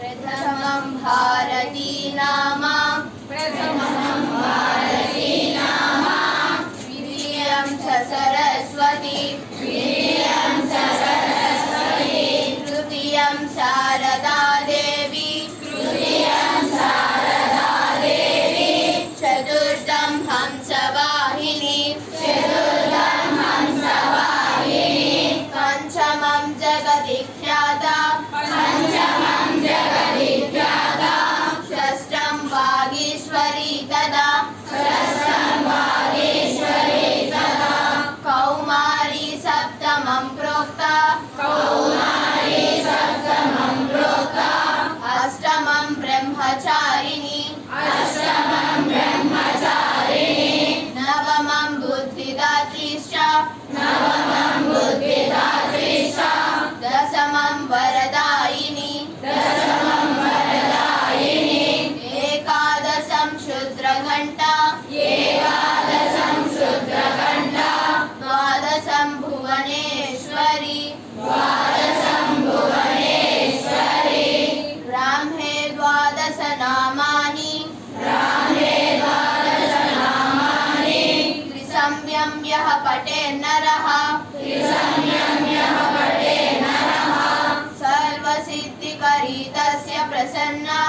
प्रथमं भारती नामा द्वितीयं च सरस्वती तृतीयं शारदा देवी चतुर्थं हंसवाहिनी पंचमं जगदिख्याता षष्ठं वागीश्वरी तदा कौमारी सप्तमं प्रोक्ता अष्टमं ब्रह्मचारिणी नवमं बुद्धिदात्रीश्च दशमं वरदायिनी एकादशं शूद्रघण्टा द्वादशं भुवनेश्वरी ब्राह्मे द्वादश नामानि त्रिसंयं यः पठेन्नरः सर्वसिद्धिकरी तस्य प्रसन्ना